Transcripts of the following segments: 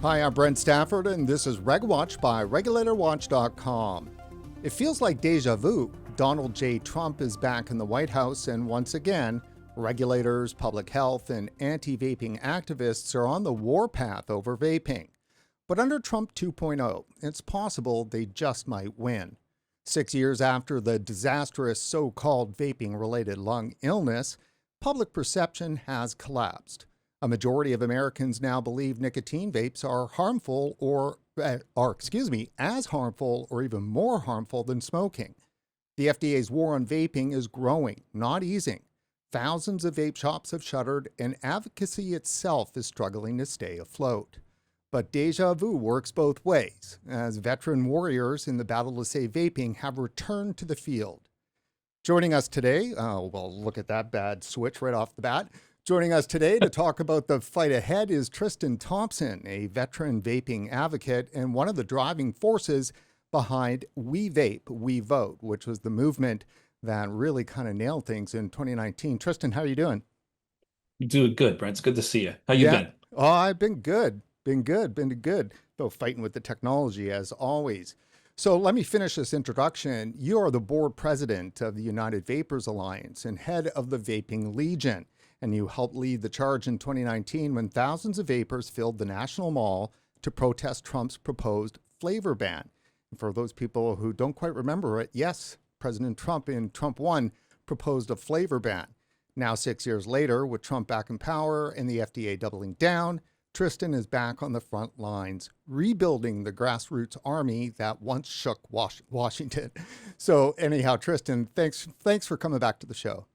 Hi, I'm Brent Stafford, and this is RegWatch by regulatorwatch.com. It feels like déjà vu. Donald J. Trump is back in the White House, and once again, regulators, public health, and anti-vaping activists are on the warpath over vaping. But under Trump 2.0, it's possible they just might win. 6 years after the disastrous so-called vaping-related lung illness, public perception has collapsed. A majority of Americans now believe nicotine vapes are harmful as harmful or even more harmful than smoking. The FDA's war on vaping is growing, not easing. Thousands of vape shops have shuttered, and advocacy itself is struggling to stay afloat. But déjà vu works both ways, as veteran warriors in the battle to save vaping have returned to the field. Joining us today, look at that bad switch right off the bat. Joining us today to talk about the fight ahead is Tristan Thompson, a veteran vaping advocate and one of the driving forces behind We Vape, We Vote, which was the movement that really kind of nailed things in 2019. Tristan, how are you doing? You doing good, Brent. It's good to see you. How you been? Oh, I've been good. Been good. Though fighting with the technology as always. So let me finish this introduction. You are the board president of the United Vapers Alliance and head of the Vaping Legion. And you helped lead the charge in 2019 when thousands of vapers filled the National Mall to protest Trump's proposed flavor ban. And for those people who don't quite remember it, yes, President Trump in Trump 1 proposed a flavor ban. Now, 6 years later, with Trump back in power and the FDA doubling down, Tristan is back on the front lines, rebuilding the grassroots army that once shook Washington. So anyhow, Tristan, thanks for coming back to the show.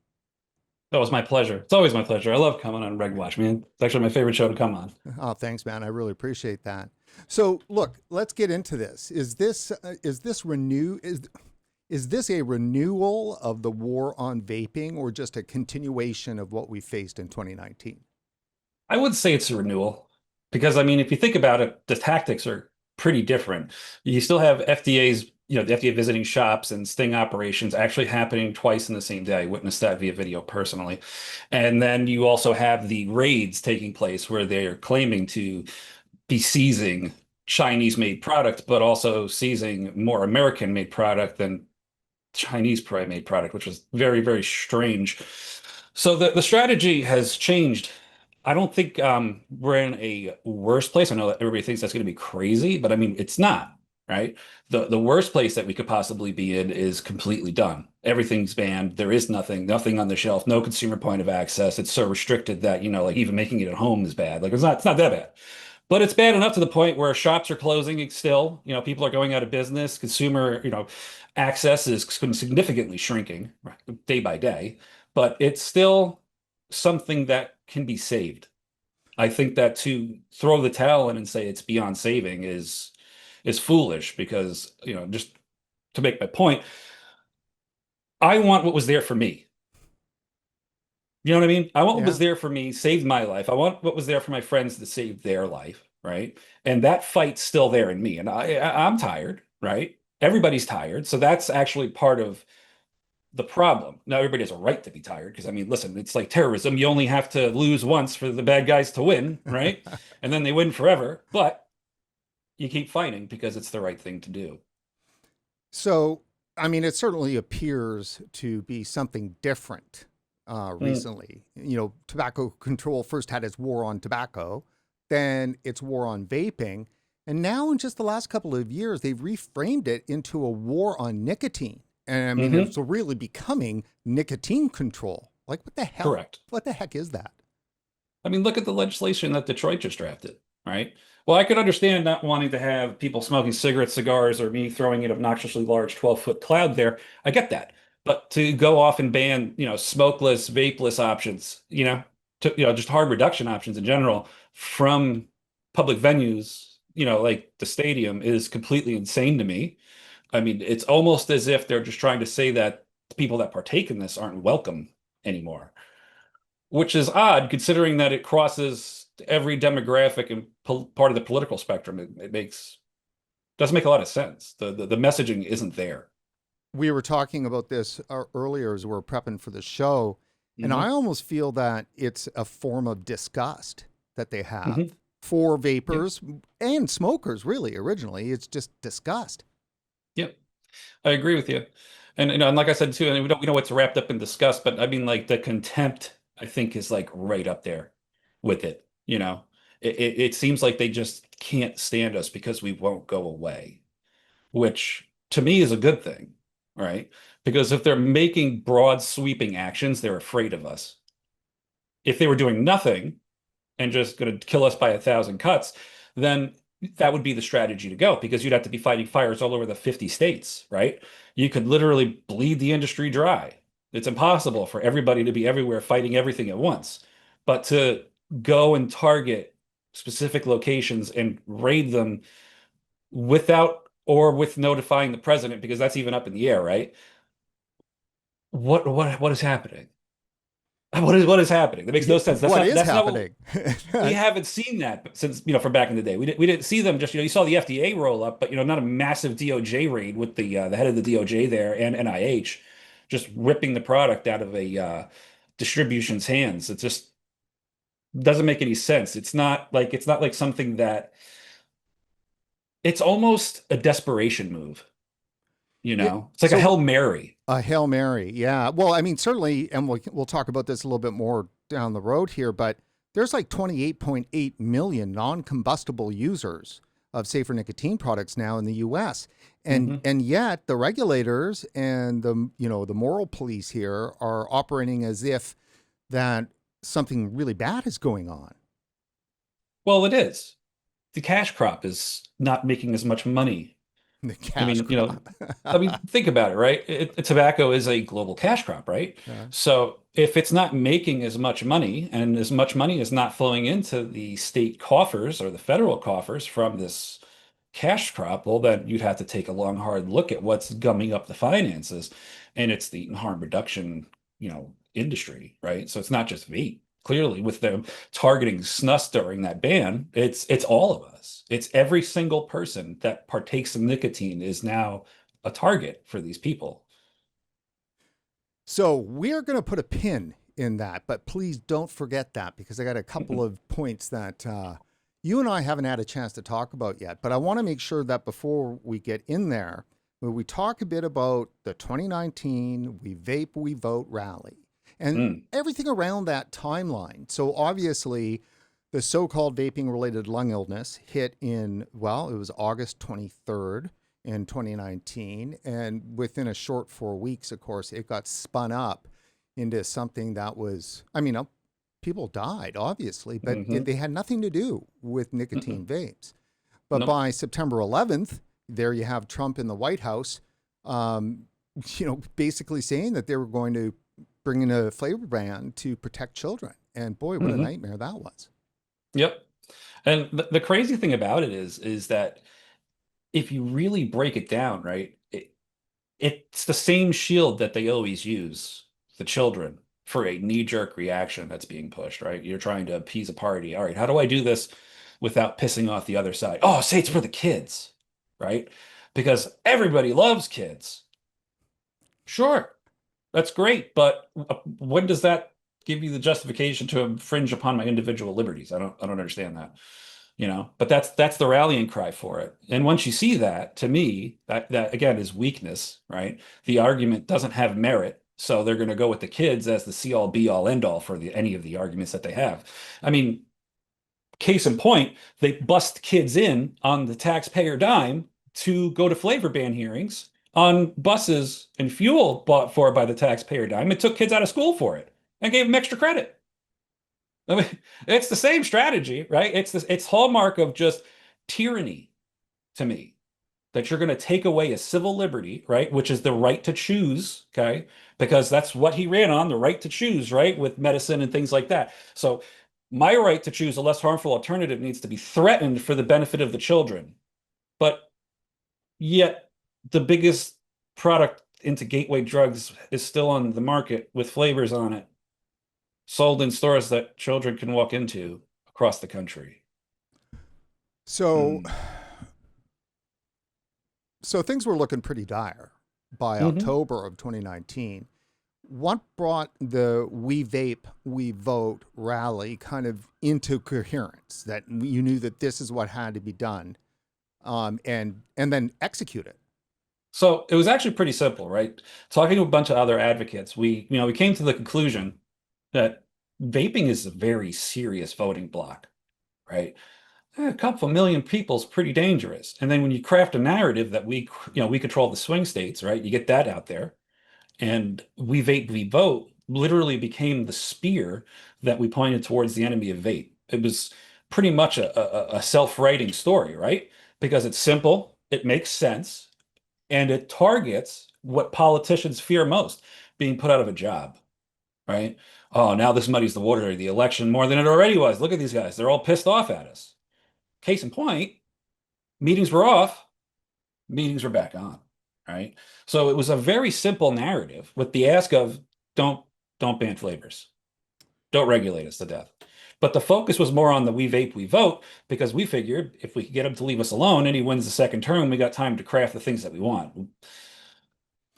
That was my pleasure. It's always my pleasure. I love coming on RegWatch, man. It's actually my favorite show to come on. Oh, thanks, man. I really appreciate that. So, look, let's get into this. Is this a renewal of the war on vaping, or just a continuation of what we faced in 2019? I would say it's a renewal because, I mean, if you think about it, the tactics are pretty different. You still have the FDA visiting shops and sting operations actually happening twice in the same day. I witnessed that via video personally. And then you also have the raids taking place where they're claiming to be seizing Chinese-made product, but also seizing more American-made product than Chinese-made product, which was very, very strange. So the strategy has changed. I don't think we're in a worse place. I know that everybody thinks that's going to be crazy, but I mean, it's not. Right? The worst place that we could possibly be in is completely done. Everything's banned. There is nothing on the shelf, no consumer point of access. It's so restricted that, like even making it at home is bad. Like it's not that bad. But it's bad enough to the point where shops are closing still. People are going out of business. Consumer, access is significantly shrinking day by day. But it's still something that can be saved. I think that to throw the towel in and say it's beyond saving is foolish because, just to make my point, I want what was there for me. You know what I mean? I want what was there for me, saved my life. I want what was there for my friends to save their life, right? And that fight's still there in me. And I'm tired, right? Everybody's tired. So that's actually part of the problem. Now, everybody has a right to be tired because, I mean, listen, it's like terrorism. You only have to lose once for the bad guys to win, right? And then they win forever. But you keep fighting because it's the right thing to do. So, I mean, it certainly appears to be something different recently. Tobacco control first had its war on tobacco, then its war on vaping. And now in just the last couple of years, they've reframed it into a war on nicotine. And I mean, it's really becoming nicotine control. Like, what the hell? Correct. What the heck is that? I mean, look at the legislation that Detroit just drafted, right? Well, I could understand not wanting to have people smoking cigarettes, cigars, or me throwing an obnoxiously large 12-foot cloud there. I get that. But to go off and ban, smokeless, vapeless options, just harm reduction options in general from public venues, like the stadium is completely insane to me. I mean, it's almost as if they're just trying to say that people that partake in this aren't welcome anymore, which is odd considering that it crosses every demographic and part of the political spectrum. It doesn't make a lot of sense. The messaging isn't there. We were talking about this earlier as we were prepping for the show, and I almost feel that it's a form of disgust that they have for Yep. vapors and smokers, really, originally. It's just disgust. Yep. I agree with you. And and like I said too, and we know what's wrapped up in disgust, but I mean like the contempt I think is like right up there with it. It seems like they just can't stand us because we won't go away, which to me is a good thing, right? Because if they're making broad sweeping actions, they're afraid of us. If they were doing nothing and just going to kill us by 1,000 cuts, then that would be the strategy to go because you'd have to be fighting fires all over the 50 states, right? You could literally bleed the industry dry. It's impossible for everybody to be everywhere fighting everything at once. But to go and target specific locations and raid them without or with notifying the president, because that's even up in the air, right? What is happening? What is happening? That makes Yeah, no sense. That's what not is that's not what happening? we haven't seen that since, from back in the day. We didn't see them just, you saw the FDA roll up, but not a massive DOJ raid with the head of the DOJ there and NIH just ripping the product out of a distribution's hands. It just doesn't make any sense. It's not like something that it's almost a desperation move, Yeah. It's like a So Hail Mary. a Hail Mary. Yeah. Well, I mean, certainly, and we'll talk about this a little bit more down the road here, but there's like 28.8 million non-combustible users of safer nicotine products now in the US. And Hmm. and yet the regulators and the moral police here are operating as if that something really bad is going on. Well, it is. The cash crop is not making as much money. The I cash mean, crop. think about it, right? Tobacco is a global cash crop, right? Yeah. So if it's not making as much money and as much money is not flowing into the state coffers or the federal coffers from this cash crop, well, then you'd have to take a long, hard look at what's gumming up the finances. And it's the harm reduction, industry, right? So it's not just vape. Clearly, with them targeting snus during that ban, it's all of us. It's every single person that partakes of nicotine is now a target for these people. So we're going to put a pin in that, but please don't forget that because I got a couple of points that you and I haven't had a chance to talk about yet. But I want to make sure that before we get in there, where we talk a bit about the 2019 We Vape, We Vote rally and Mm, everything around that timeline. So obviously, the so-called vaping-related lung illness hit in, well, it was August 23rd in 2019. And within a short 4 weeks, of course, it got spun up into something that was, I mean, people died, obviously, but hmm they had nothing to do with mm-mm, nicotine vapes. But nope. by September 11th, there you have Trump in the White House, um, basically saying that they were going to bring in a flavor ban to protect children. And boy, what a Hmm. nightmare that was. Yep. And the crazy thing about it is that if you really break it down, right, it's the same shield that they always use, the children, for a knee-jerk reaction that's being pushed, right? You're trying to appease a party. All right, how do I do this without pissing off the other side? Oh, say it's for the kids, right? Because everybody loves kids. Sure, that's great, but when does that give you the justification to infringe upon my individual liberties? I don't understand that. But that's the rallying cry for it. And once you see that, to me, that again is weakness, right? The argument doesn't have merit, so they're going to go with the kids as the see all be all end all for any of the arguments that they have. I mean, case in point, they bust kids in on the taxpayer dime to go to flavor ban hearings on buses and fuel bought for by the taxpayer dime. It took kids out of school for it and gave them extra credit. I mean, it's the same strategy, right? It's hallmark of just tyranny to me that you're going to take away a civil liberty, right, which is the right to choose, okay? Because that's what he ran on, the right to choose, right, with medicine and things like that. So my right to choose a less harmful alternative needs to be threatened for the benefit of the children. But yet the biggest product into gateway drugs is still on the market with flavors on it, sold in stores that children can walk into across the country. So, Mm. so things were looking pretty dire by Hmm. October of 2019. what brought the We Vape, We Vote rally kind of into coherence, that you knew that this is what had to be done, and then execute it? So it was actually pretty simple, right? Talking to a bunch of other advocates, we came to the conclusion that vaping is a very serious voting block, right? A couple million people is pretty dangerous. And then when you craft a narrative that we control the swing states, right? You get that out there. And we vape, we vote literally became the spear that we pointed towards the enemy of vape. It was pretty much a self-writing story, right? Because it's simple, it makes sense, and it targets what politicians fear most, being put out of a job, right? Oh, now this muddies the water of the election more than it already was. Look at these guys. They're all pissed off at us. Case in point, meetings were off, meetings were back on, right? So it was a very simple narrative with the ask of don't don't ban flavors. Don't regulate us to death. But the focus was more on the we vape, we vote, because we figured if we could get him to leave us alone and he wins the second term, we got time to craft the things that we want.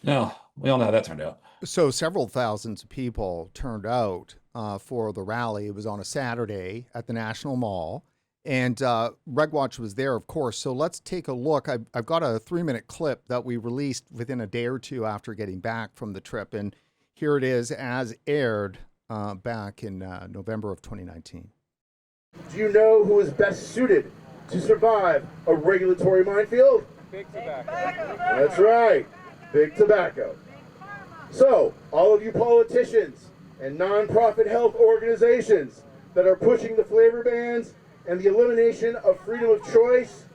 No, we all know how that turned out. So several thousands of people turned out for the rally. It was on a Saturday at the National Mall, and RegWatch was there, of course. So let's take a look. I've got a 3-minute clip that we released within a day or two after getting back from the trip, and here it is as aired back in November of 2019. Do you know who is best suited to survive a regulatory minefield? Big tobacco. That's right, big tobacco. So, all of you politicians and nonprofit health organizations that are pushing the flavor bans and the elimination of freedom of choice,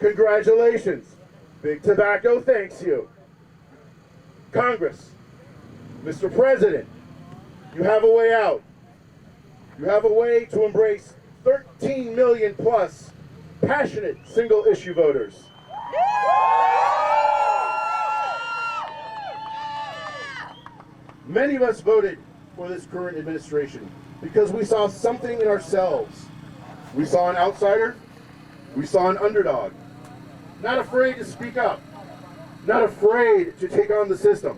congratulations. Big tobacco thanks you. Congress, Mr. President, you have a way out. You have a way to embrace 13 million plus passionate single issue voters. Many of us voted for this current administration because we saw something in ourselves. We saw an outsider, we saw an underdog, not afraid to speak up, not afraid to take on the system.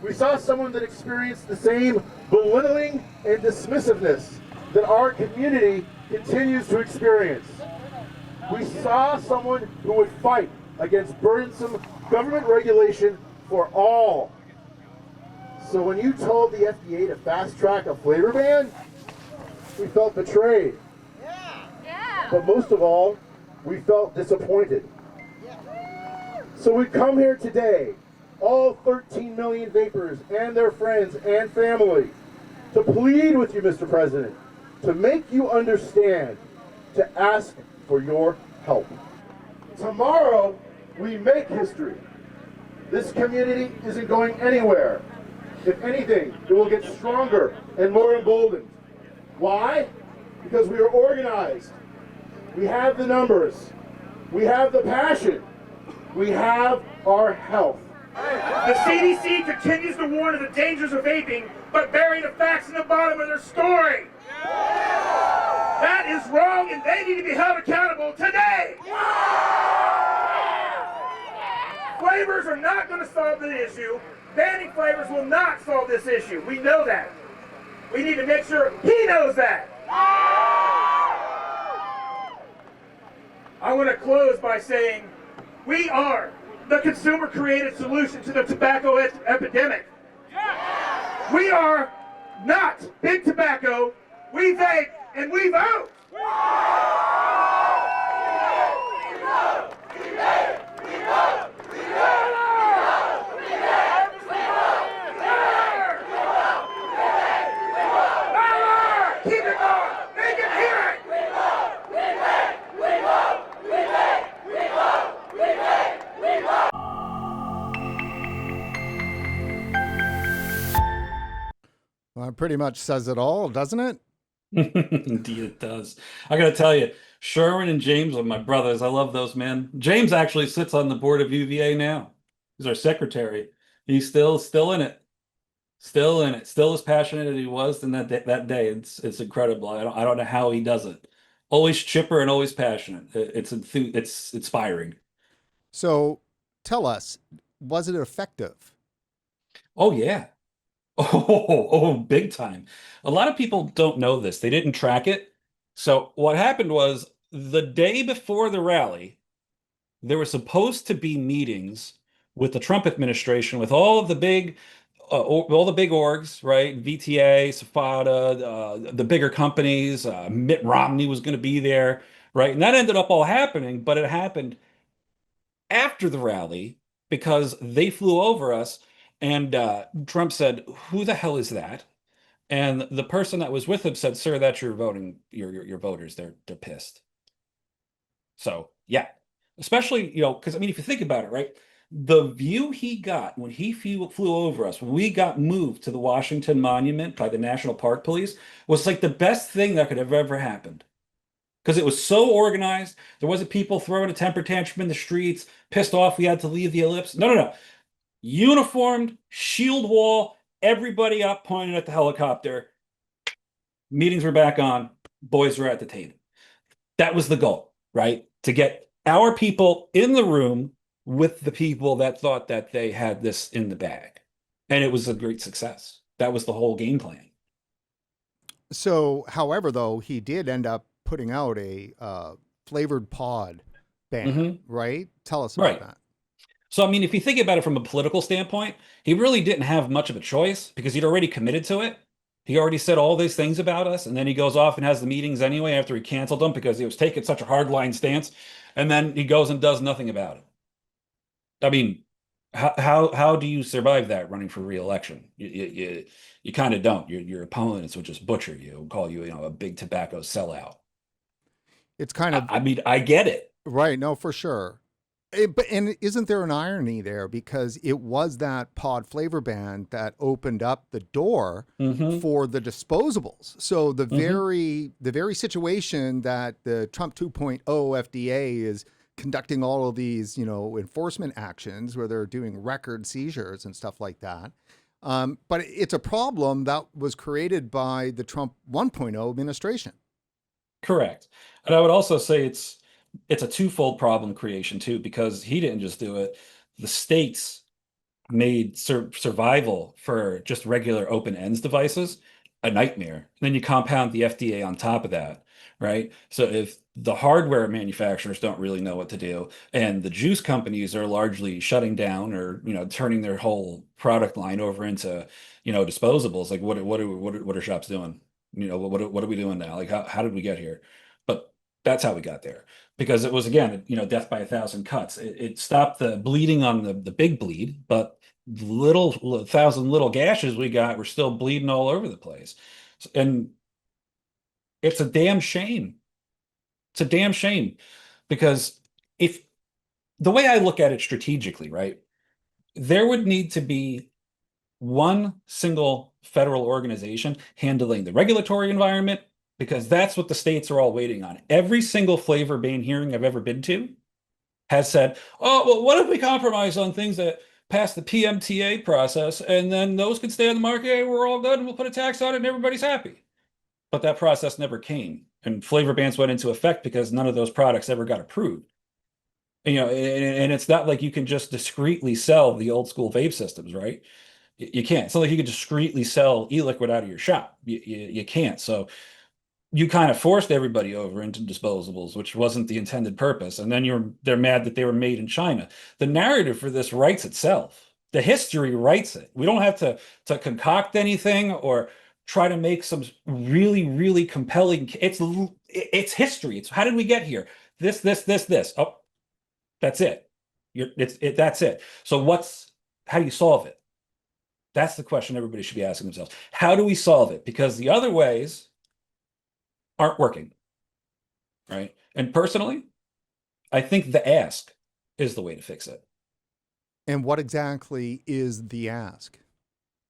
We saw someone that experienced the same belittling and dismissiveness that our community continues to experience. We saw someone who would fight against burdensome government regulation for all. So when you told the FDA to fast track a flavor ban, we felt betrayed. Yeah. But most of all, we felt disappointed. So we come here today, all 13 million vapers and their friends and family, to plead with you, Mr. President, to make you understand, to ask for your help. Tomorrow, we make history. This community isn't going anywhere. If anything, it will get stronger and more emboldened. Why? Because we are organized. We have the numbers. We have the passion. We have our health. The CDC continues to warn of the dangers of vaping, but bury the facts in the bottom of their story. That is wrong, and they need to be held accountable today. Flavors are not going to solve the issue. Banning flavors will not solve this issue. We know that. We need to make sure he knows that. I want to close by saying we are the consumer-created solution to the tobacco epidemic. We are not big tobacco. We vape and we vote. Keep it going. Make it hear it. Well, it pretty much says it all, doesn't it? Indeed, it does. I got to tell you, Sherwin and James are my brothers. I love those men. James actually sits on the board of UVA now. He's our secretary. He's still in it. Still in it. Still as passionate as he was in that day. It's incredible. I don't know how he does it. Always chipper and always passionate. It's inspiring. So tell us, was it effective? Oh yeah. Big time. A lot of people don't know this. They didn't track it. So what happened was the day before the rally, there were supposed to be meetings with the Trump administration, with all the big orgs, right? VTA, SFATA, the bigger companies. Mitt Romney was going to be there, right? And that ended up all happening, but it happened after the rally because they flew over us, and Trump said, "Who the hell is that?" And the person that was with him said, "Sir, that's your voting, your voters. They're pissed." So yeah, especially because I mean, if you think about it, right, the view he got when he flew over us, when we got moved to the Washington Monument by the National Park Police, was like the best thing that could have ever happened because it was so organized. There wasn't people throwing a temper tantrum in the streets, pissed off we had to leave the ellipse. No, no, no. Uniformed, shield wall, everybody up pointing at the helicopter. Meetings were back on. Boys were at the table. That was the goal, right? To get our people in the room with the people that thought that they had this in the bag. And it was a great success. That was the whole game plan. So, however, though, he did end up putting out a flavored pod ban, right? Tell us about Right. that. So, I mean, if you think about it from a political standpoint, he really didn't have much of a choice because he'd already committed to it. He already said all these things about us, and then he goes off and has the meetings anyway after he canceled them because he was taking such a hardline stance, and then he goes and does nothing about it. I mean, how do you survive that running for re-election? You kind of don't. Your opponents would just butcher you, call you, a big tobacco sellout. It's kind of I mean, I get it. right. No, for sure. And isn't there an irony there? Because it was that pod flavor ban that opened up the door Hmm. for the disposables. So Hmm. the very situation that the Trump 2.0 FDA is conducting all of these, enforcement actions where they're doing record seizures and stuff like that. But it's a problem that was created by the Trump 1.0 administration. Correct. And I would also say it's a twofold problem creation too, because he didn't just do it. The states made survival for just regular open ends devices a nightmare. And then you compound the FDA on top of that, right? So if the hardware manufacturers don't really know what to do, and the juice companies are largely shutting down or turning their whole product line over into disposables, like what are shops doing? What are we doing now? Like how did we get here? But that's how we got there because it was again death by a thousand cuts. It stopped the bleeding on the big bleed, but the little thousand little gashes we got were still bleeding all over the place. And it's a damn shame. It's a damn shame because if the way I look at it strategically, right, there would need to be one single federal organization handling the regulatory environment because that's what the states are all waiting on. Every single flavor ban hearing I've ever been to has said, "Oh, well, what if we compromise on things that pass the PMTA process and then those can stay on the market? We're all good and we'll put a tax on it and everybody's happy." But that process never came. And flavor bans went into effect because none of those products ever got approved. And it's not like you can just discreetly sell the old school vape systems, right? You can't. It's not like you can discreetly sell e-liquid out of your shop. You can't. So you kind of forced everybody over into disposables, which wasn't the intended purpose. And then they're mad that they were made in China. The narrative for this writes itself. The history writes it. We don't have to concoct anything or try to make some really, really compelling. It's history. It's how did we get here? This. Oh, that's it. That's it. So how do you solve it? That's the question everybody should be asking themselves. How do we solve it? Because the other ways aren't working, right? And personally, I think the ask is the way to fix it. And what exactly is the ask?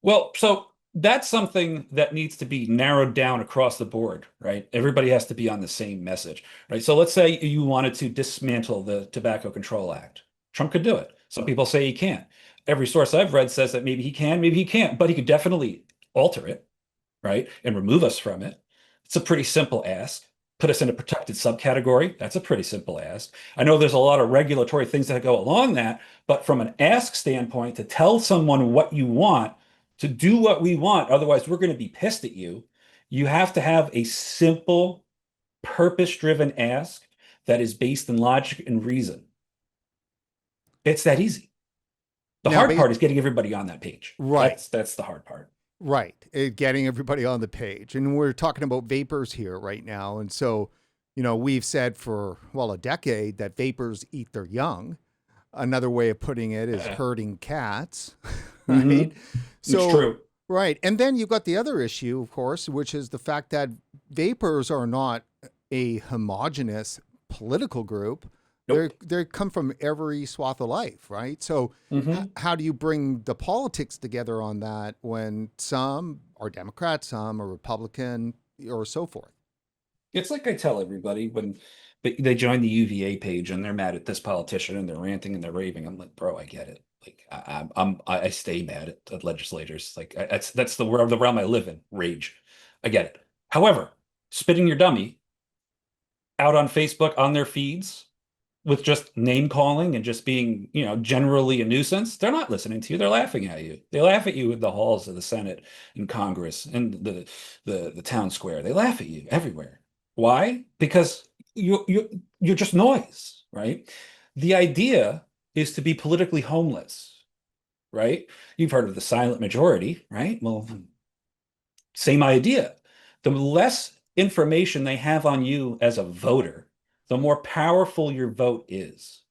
Well, so that's something that needs to be narrowed down across the board, right? Everybody has to be on the same message, right? So let's say you wanted to dismantle the Tobacco Control Act. Trump could do it. Some people say he can't. Every source I've read says that maybe he can, maybe he can't, but he could definitely alter it, right? And remove us from it. It's a pretty simple ask. put us in a protected subcategory. That's a pretty simple ask. I know there's a lot of regulatory things that go along that, but from an ask standpoint, to tell someone what you want, to do what we want, otherwise we're going to be pissed at you, you have to have a simple, purpose-driven ask that is based in logic and reason. It's that easy. The hard part is getting everybody on that page. Right. That's the hard part. Right. Getting everybody on the page. And we're talking about vapors here right now. And so, we've said for, a decade that vapors eat their young. Another way of putting it is herding cats. Right. Mm-hmm. So, it's true. Right. And then you've got the other issue, of course, which is the fact that vapors are not a homogenous political group. Nope. They come from every swath of life, right? So how do you bring the politics together on that when some are Democrats, some are Republican, or so forth? It's like I tell everybody when they join the UVA page and they're mad at this politician and they're ranting and they're raving. I'm like, bro, I get it. Like I stay mad at legislators. Like that's the realm I live in. Rage. I get it. However, spitting your dummy out on Facebook on their feeds with just name calling and just being, generally a nuisance, they're not listening to you. They're laughing at you. They laugh at you in the halls of the Senate and Congress and the town square. They laugh at you everywhere. Why? Because you're just noise, right? The idea is to be politically homeless, right? You've heard of the silent majority, right? Well, same idea. The less information they have on you as a voter, the more powerful your vote is.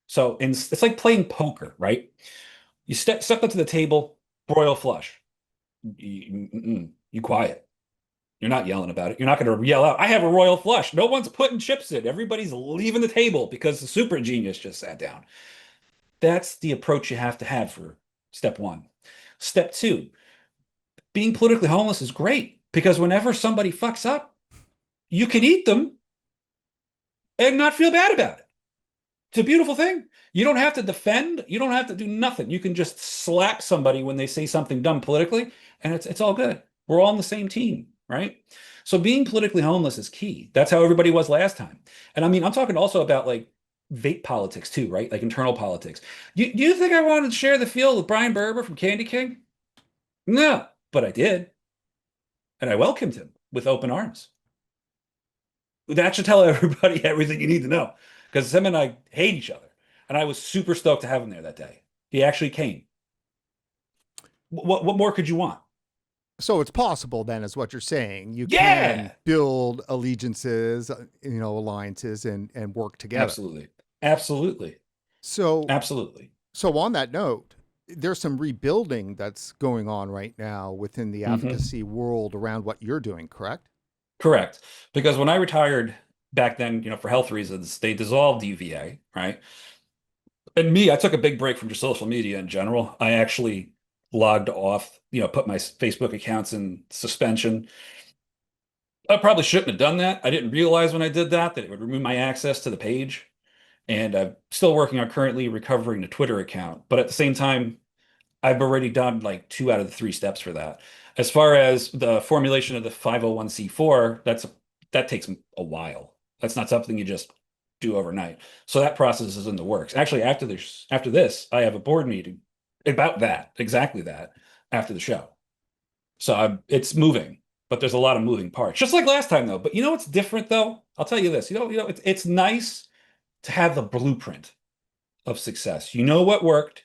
So it's like playing poker, right? You step up to the table, royal flush. You quiet. You're not yelling about it. You're not going to yell out, I have a royal flush. No one's putting chips in. Everybody's leaving the table because the super genius just sat down. That's the approach you have to have for step one. Step two, being politically homeless is great because whenever somebody fucks up, you can eat them and not feel bad about it. It's a beautiful thing. You don't have to defend. You don't have to do nothing. You can just slap somebody when they say something dumb politically, and it's all good. We're all on the same team, right? So being politically homeless is key. That's how everybody was last time. And I mean, I'm talking also about like vape politics too, right? Like internal politics. Do you think I wanted to share the field with Brian Berber from Candy King? No, but I did. And I welcomed him with open arms. That should tell everybody everything you need to know, because him and I hate each other. And I was super stoked to have him there that day. He actually came. What more could you want? So it's possible then, is what you're saying. You can build allegiances, alliances and work together. Absolutely. So absolutely. So on that note, there's some rebuilding that's going on right now within the advocacy world around what you're doing, correct? Correct. Because when I retired back then, for health reasons, they dissolved UVA, right? And I took a big break from just social media in general. I actually logged off, put my Facebook accounts in suspension. I probably shouldn't have done that. I didn't realize when I did that it would remove my access to the page. And I'm still working on currently recovering the Twitter account. But at the same time, I've already done like 2 out of the 3 steps for that. As far as the formulation of the 501c4, that takes a while. That's not something you just do overnight. So that process is in the works. Actually, after this, I have a board meeting about that, exactly that, after the show. So it's moving, but there's a lot of moving parts, just like last time though. But what's different though? I'll tell you this. It's nice to have the blueprint of success. You know what worked.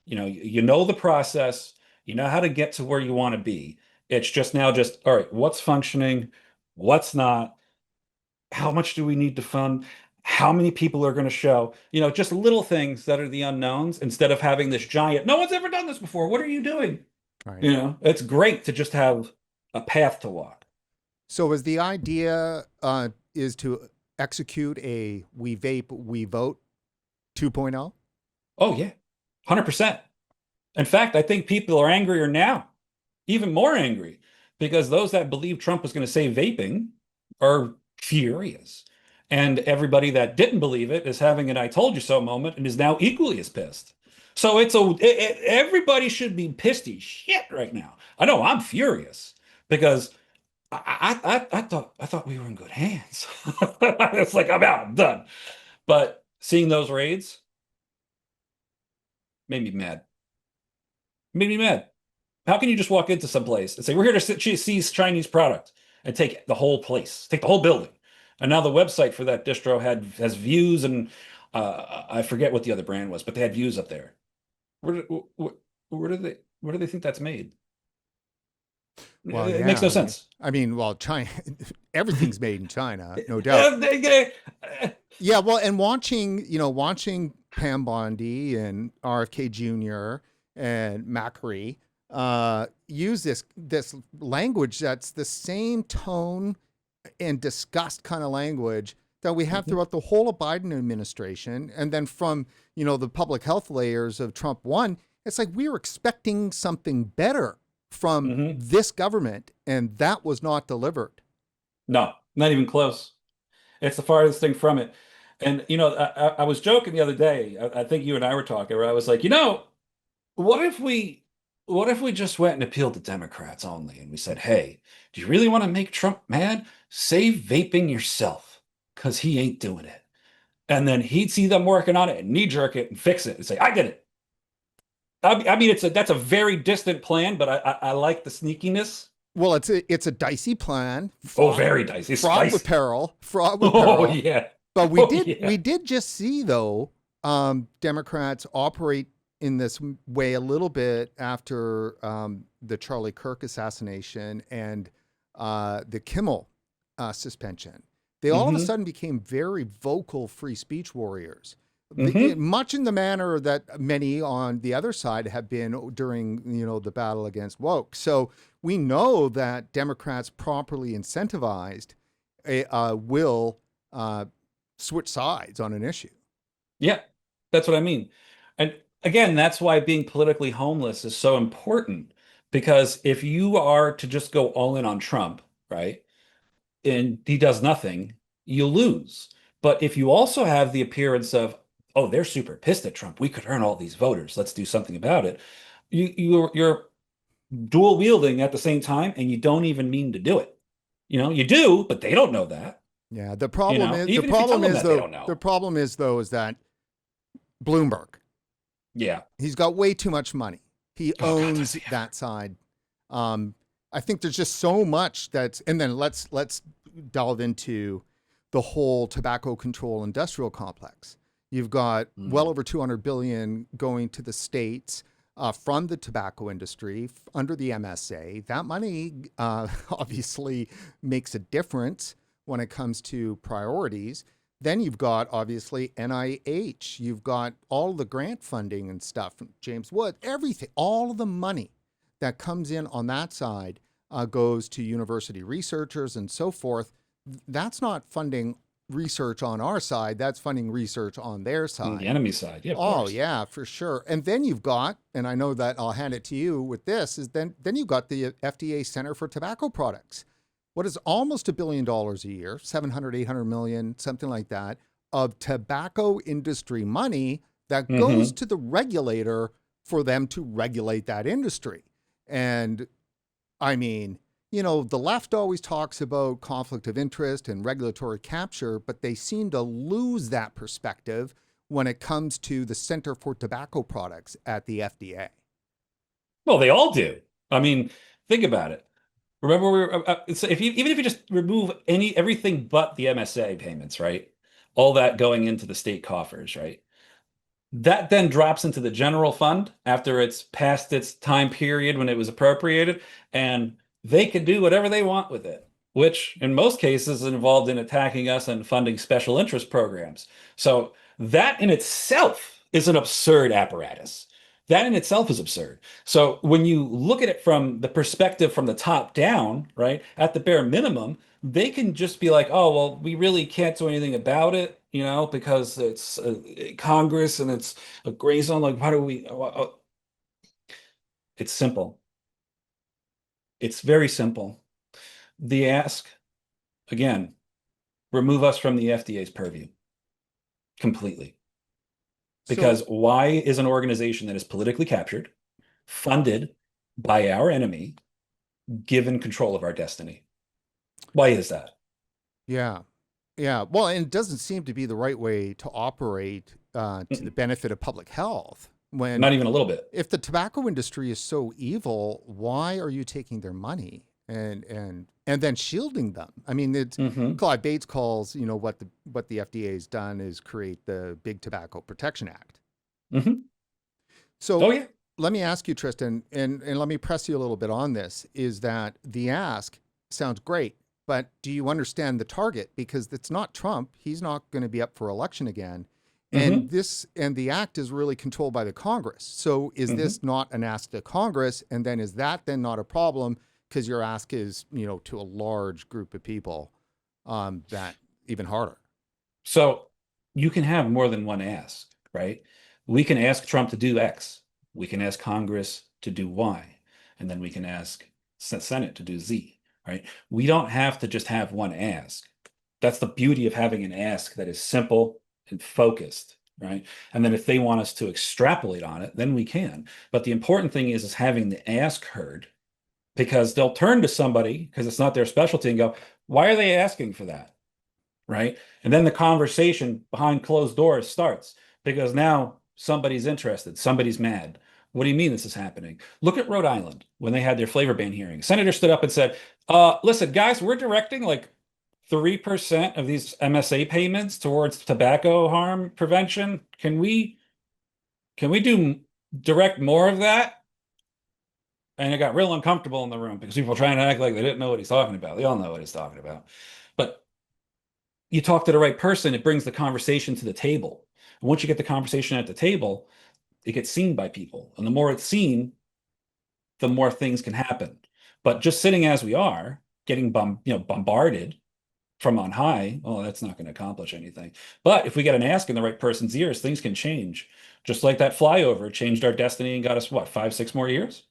You know the process. You know how to get to where you want to be. It's just all right, what's functioning, what's not, how much do we need to fund, how many people are going to show, just little things that are the unknowns instead of having this giant, no one's ever done this before. What are you doing? Right. It's great to just have a path to walk. So is the idea is to execute a We Vape, We Vote 2.0? Oh, yeah, 100%. In fact, I think people are angrier now, even more angry, because those that believe Trump was going to save vaping are furious. And everybody that didn't believe it is having an I told you so moment and is now equally as pissed. So everybody should be pissed as shit right now. I know I'm furious because I thought we were in good hands. It's like I'm out, I'm done. But seeing those raids made me mad. Made me mad. How can you just walk into some place and say, we're here to seize Chinese product and take the whole place, take the whole building? And now the website for that distro has views and I forget what the other brand was, but they had views up there. Where do they think that's made? Well, It yeah, makes no sense. I mean, well, China, everything's made in China, no doubt. Yeah, well, and watching Pam Bondi and RFK Jr. and Macri use this language that's the same tone and disgust kind of language that we have throughout the whole of Biden administration, and then from the public health layers of Trump 1, it's like we were expecting something better from this government, and that was not delivered. No, not even close. It's the farthest thing from it. And I was joking the other day. I think you and I were talking, where I was like, what if we just went and appealed to Democrats only, and we said, hey, do you really want to make Trump mad? Save vaping yourself, because he ain't doing it. And then he'd see them working on it and knee jerk it and fix it and say, I did it. I mean, that's a very distant plan, but I like the sneakiness. Well, it's a dicey plan. Very dicey. Fraud with peril. Oh yeah. But we did just see, though, Democrats operate in this way a little bit after the Charlie Kirk assassination and the Kimmel suspension. They all of a sudden became very vocal free speech warriors. Much in the manner that many on the other side have been during the battle against woke. So we know that Democrats properly incentivized will switch sides on an issue. Yeah, that's what I mean. And again, that's why being politically homeless is so important, because if you are to just go all in on Trump, right, and he does nothing, you lose. But if you also have the appearance of, oh, they're super pissed at Trump, we could earn all these voters, let's do something about it, you're dual wielding at the same time, and you don't even mean to do it. You do, but they don't know that. Yeah, the problem is that Bloomberg. Yeah, he's got way too much money. He owns that side. I think there's just so much and then let's delve into the whole tobacco control industrial complex. You've got well over 200 billion going to the states from the tobacco industry under the MSA. That money obviously makes a difference when it comes to priorities. Then you've got, obviously, NIH. You've got all the grant funding and stuff from James Wood, everything, all of the money that comes in on that side goes to university researchers and so forth. That's not funding research on our side. That's funding research on their side. On the enemy side. Yeah. Oh, yeah, for sure. And then you've got, and I know that I'll hand it to you with this, is then you've got the FDA Center for Tobacco Products. What is almost $1 billion a year, 700, 800 million, something like that, of tobacco industry money that goes to the regulator for them to regulate that industry. And I mean, the left always talks about conflict of interest and regulatory capture, but they seem to lose that perspective when it comes to the Center for Tobacco Products at the FDA. Well, they all do. I mean, think about it. Remember, even if you just remove everything but the MSA payments, right? All that going into the state coffers, right? That then drops into the general fund after it's past its time period when it was appropriated, and they can do whatever they want with it, which in most cases is involved in attacking us and funding special interest programs. So that in itself is an absurd apparatus. That in itself is absurd. So when you look at it from the perspective from the top down, right, at the bare minimum, they can just be like, oh, well, we really can't do anything about it, because it's Congress and it's a gray zone. Like, how do we? It's simple. It's very simple. The ask, again, remove us from the FDA's purview completely. Because why is an organization that is politically captured, funded by our enemy, given control of our destiny? Why is that? Yeah. Yeah. Well, and it doesn't seem to be the right way to operate to the benefit of public health. When Not even a little bit. if the tobacco industry is so evil, why are you taking their money and then shielding them? I mean, it's Clive Bates calls, what the FDA has done is create the Big Tobacco Protection Act. So Oh yeah. let me ask you, Tristan, and let me press you a little bit on this, is that the ask sounds great, but do you understand the target? Because it's not Trump. He's not going to be up for election again. And the act is really controlled by the Congress. So is this not an ask to Congress? And then is that then not a problem? Because your ask is, to a large group of people, that even harder. So you can have more than one ask, right? We can ask Trump to do X. We can ask Congress to do Y. And then we can ask Senate to do Z, right? We don't have to just have one ask. That's the beauty of having an ask that is simple and focused, right? And then if they want us to extrapolate on it, then we can. But the important thing is having the ask heard, because they'll turn to somebody because it's not their specialty and go, why are they asking for that? Right? And then the conversation behind closed doors starts because now somebody's interested, somebody's mad. What do you mean this is happening? Look at Rhode Island when they had their flavor ban hearing. Senator stood up and said, listen, guys, we're directing like 3% of these MSA payments towards tobacco harm prevention. Can we direct more of that? And it got real uncomfortable in the room because people were trying to act like they didn't know what he's talking about. They all know what he's talking about. But you talk to the right person, it brings the conversation to the table. And once you get the conversation at the table, it gets seen by people. And the more it's seen, the more things can happen. But just sitting as we are, getting bombarded from on high, well, that's not going to accomplish anything. But if we get an ask in the right person's ears, things can change. Just like that flyover changed our destiny and got us, 5-6 more years?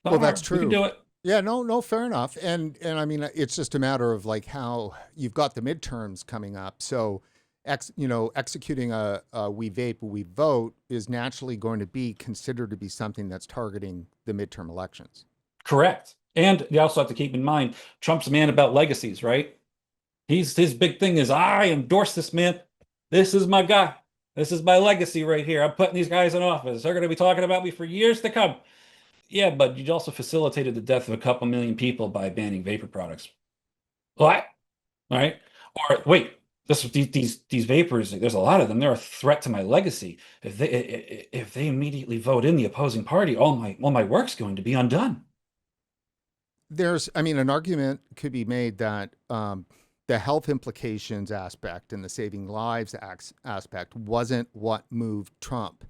Well, that's true. We can do it. Yeah, no, fair enough. And I mean, it's just a matter of like how you've got the midterms coming up. So, executing a We Vape, We Vote is naturally going to be considered to be something that's targeting the midterm elections. Correct. And you also have to keep in mind, Trump's a man about legacies, right? His big thing is, I endorse this man. This is my guy. This is my legacy right here. I'm putting these guys in office. They're going to be talking about me for years to come. Yeah, but you also facilitated the death of a couple million people by banning vapor products. What? All right. Or wait, these vapors, there's a lot of them. They're a threat to my legacy. If they immediately vote in the opposing party, all my work's going to be undone. An argument could be made that the health implications aspect and the saving lives aspect wasn't what moved Trump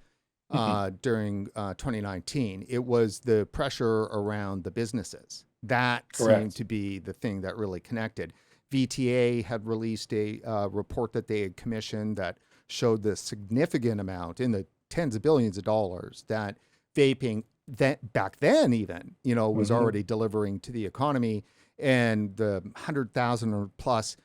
during 2019. It was the pressure around the businesses. That seemed to be the thing that really connected. VTA had released a report that they had commissioned that showed the significant amount in the tens of billions of dollars that vaping that back then even, was already delivering to the economy, and the 100,000 or plus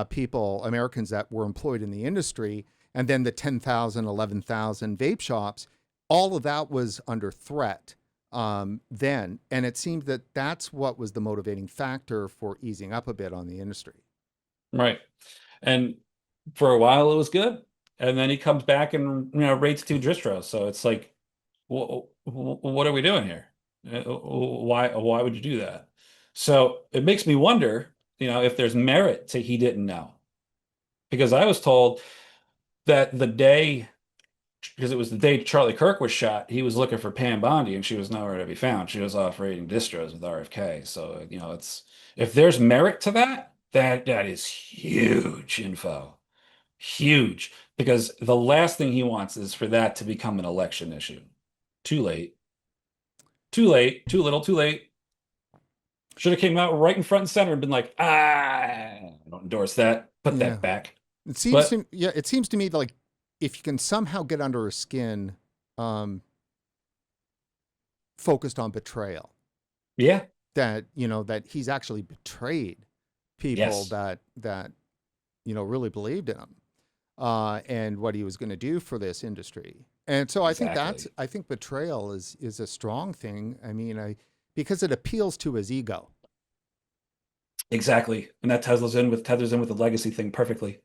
people, Americans that were employed in the industry, and then the 10,000, 11,000 vape shops, all of that was under threat then. And it seemed that that's what was the motivating factor for easing up a bit on the industry. Right. And for a while it was good. And then he comes back and, rates 2 distros. So it's like, what are we doing here? Why would you do that? So it makes me wonder, if there's merit to he didn't know. Because I was told that the day, because it was the day Charlie Kirk was shot, he was looking for Pam Bondi and she was nowhere to be found. She was off rating distros with RFK. So, if there's merit to that is huge info. Huge. Because the last thing he wants is for that to become an election issue. Too late. Too late. Too little. Too late. Should have came out right in front and center and been like, I don't endorse that. Put that back. It seems to me like if you can somehow get under his skin, focused on betrayal. Yeah. That, that he's actually betrayed people that really believed in him, and what he was going to do for this industry. And so I think betrayal is a strong thing. I mean, because it appeals to his ego. Exactly. And that tethers in with the legacy thing perfectly.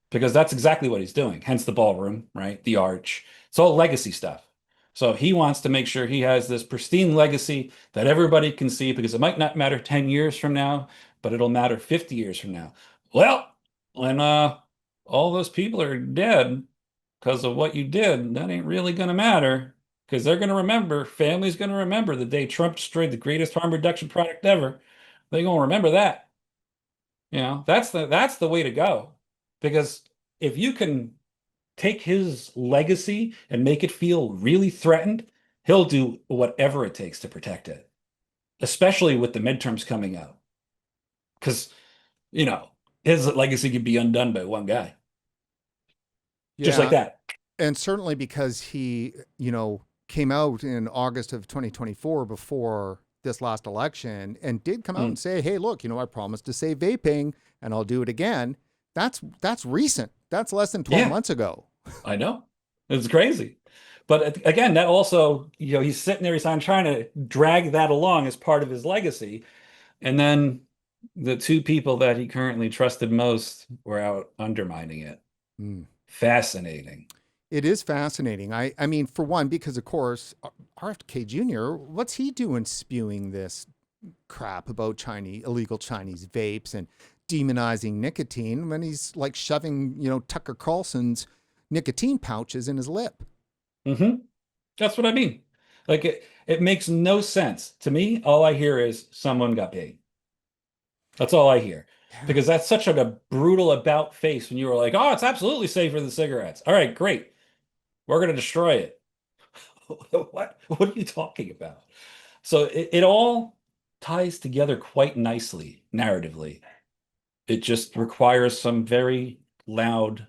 Because that's exactly what he's doing. Hence the ballroom, right? The arch. It's all legacy stuff. So he wants to make sure he has this pristine legacy that everybody can see because it might not matter 10 years from now, but it'll matter 50 years from now. Well, when all those people are dead because of what you did, that ain't really going to matter because they're going to remember, family's going to remember the day Trump destroyed the greatest harm reduction product ever. They're going to remember that. That's the way to go. Because if you can take his legacy and make it feel really threatened, he'll do whatever it takes to protect it, especially with the midterms coming up. Because, you know, his legacy could be undone by one guy. Just like Yeah. that. And certainly because he, came out in August of 2024 before this last election and did come out and say, hey, look, I promised to save vaping and I'll do it again. That's recent. That's less than 12 Yeah. months ago. I know. It's crazy. But again, that also, he's sitting there, he's trying to drag that along as part of his legacy. And then the two people that he currently trusted most were out undermining it. Mm. Fascinating. It is fascinating. I mean, for one, because of course, RFK Jr., what's he doing spewing this crap about illegal Chinese vapes and demonizing nicotine when he's like shoving, Tucker Carlson's nicotine pouches in his lip? Mm-hmm. That's what I mean. Like it makes no sense. To me, all I hear is someone got paid. That's all I hear. Yeah. Because that's such a brutal about face when you were like, oh, it's absolutely safer than cigarettes. All right, great. We're going to destroy it. What are you talking about? So it all ties together quite nicely narratively. It just requires some very loud,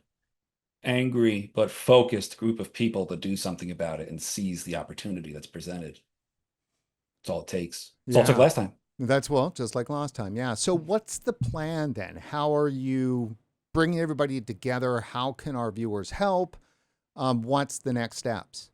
angry, but focused group of people to do something about it and seize the opportunity that's presented. That's all it takes. That's all it took last time. That's just like last time. Yeah. So what's the plan then? How are you bringing everybody together? How can our viewers help? What's the next steps?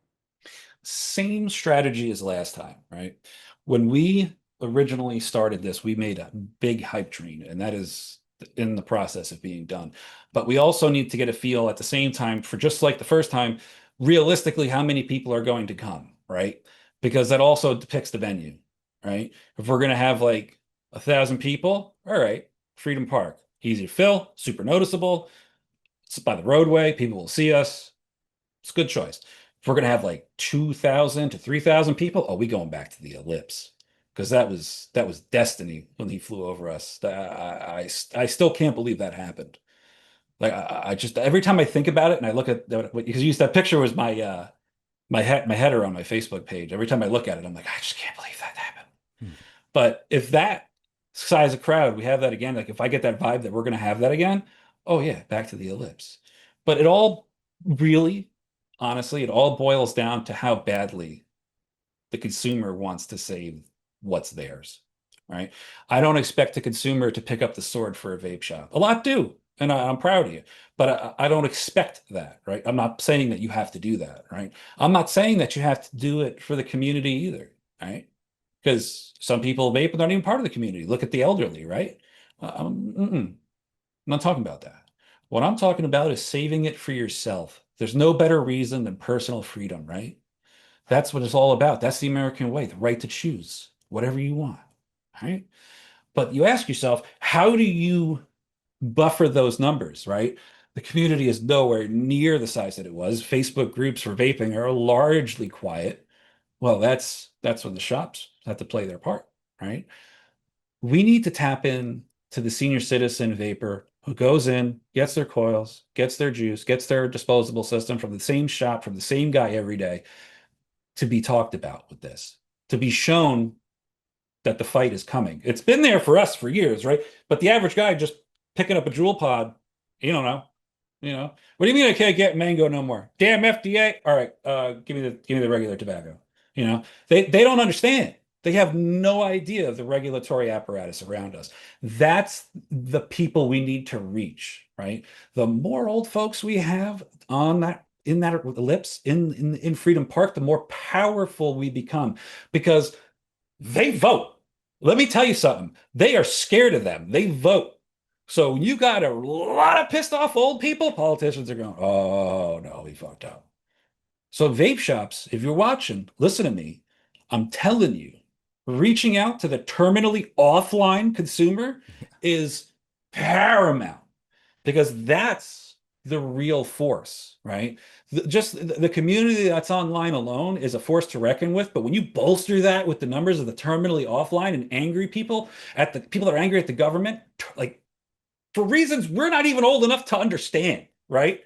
Same strategy as last time, right? When we originally started this, we made a big hype train, and that is in the process of being done. But we also need to get a feel at the same time for, just like the first time, realistically, how many people are going to come, right? Because that also depicts the venue, right? If we're going to have like 1,000 people, all right, Freedom Park, easy to fill, super noticeable. It's by the roadway, people will see us. It's a good choice. If we're going to have like 2,000 to 3,000 people, we going back to the Ellipse, because that was destiny when he flew over us. I still can't believe that happened. Like I just, every time I think about it and I look at that, because you used that picture was my my header on my Facebook page. Every time I look at it, I'm like, I just can't believe that happened. But if that size of crowd, we have that again, like if I get that vibe that we're going to have that again, oh yeah, back to the Ellipse. But it all really, honestly, it all boils down to how badly the consumer wants to save what's theirs, right? I don't expect the consumer to pick up the sword for a vape shop. A lot do, and I'm proud of you, but I don't expect that, right? I'm not saying that you have to do that, right? I'm not saying that you have to do it for the community either, right? Because some people vape and they're not even part of the community. Look at the elderly, right? I'm not talking about that. What I'm talking about is saving it for yourself. There's no better reason than personal freedom, right? That's what it's all about. That's the American way, the right to choose whatever you want, right? But you ask yourself, how do you buffer those numbers, right? The community is nowhere near the size that it was. Facebook groups for vaping are largely quiet. Well, that's when the shops have to play their part, right? We need to tap in to the senior citizen vapor who goes in, gets their coils, gets their juice, gets their disposable system from the same shop, from the same guy every day, to be talked about with this, to be shown that the fight is coming. It's been there for us for years, right? But the average guy just picking up a Juul pod, you don't know. What do you mean I can't get mango no more? Damn FDA. All right, give me the regular tobacco. They don't understand. They have no idea of the regulatory apparatus around us. That's the people we need to reach, right? The more old folks we have on that, in that ellipse, in Freedom Park, the more powerful we become, because they vote. Let me tell you something. They are scared of them. They vote. So you got a lot of pissed off old people. Politicians are going, oh no, he fucked up. So vape shops, if you're watching, listen to me. I'm telling you, reaching out to the terminally offline consumer is paramount because that's the real force, right? Just the community that's online alone is a force to reckon with. But when you bolster that with the numbers of the terminally offline and angry people at the people that are angry at the government, like for reasons we're not even old enough to understand, right?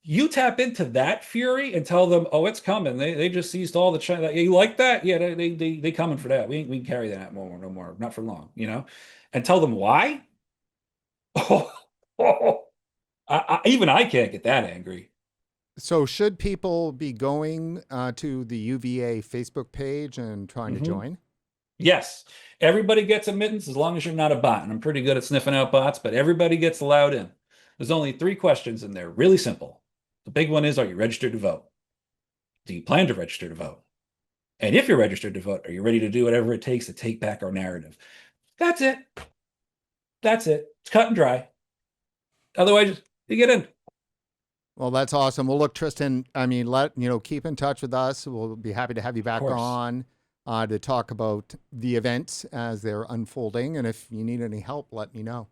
You tap into that fury and tell them, oh, it's coming. They just seized all the China. You like that? Yeah, they coming for that. We can carry that no more, not for long, you know? And tell them why? Oh, even I can't get that angry. So should people be going to the UVA Facebook page and trying to join? Yes, everybody gets admittance as long as you're not a bot. And I'm pretty good at sniffing out bots, but everybody gets allowed in. There's only 3 questions in there, really simple. The big one is, are you registered to vote? Do you plan to register to vote? And if you're registered to vote, are you ready to do whatever it takes to take back our narrative? That's it. That's it. It's cut and dry. Otherwise, you get in. Well, that's awesome. Well, look, Tristan, I mean, keep in touch with us. We'll be happy to have you back on to talk about the events as they're unfolding. And if you need any help, let me know.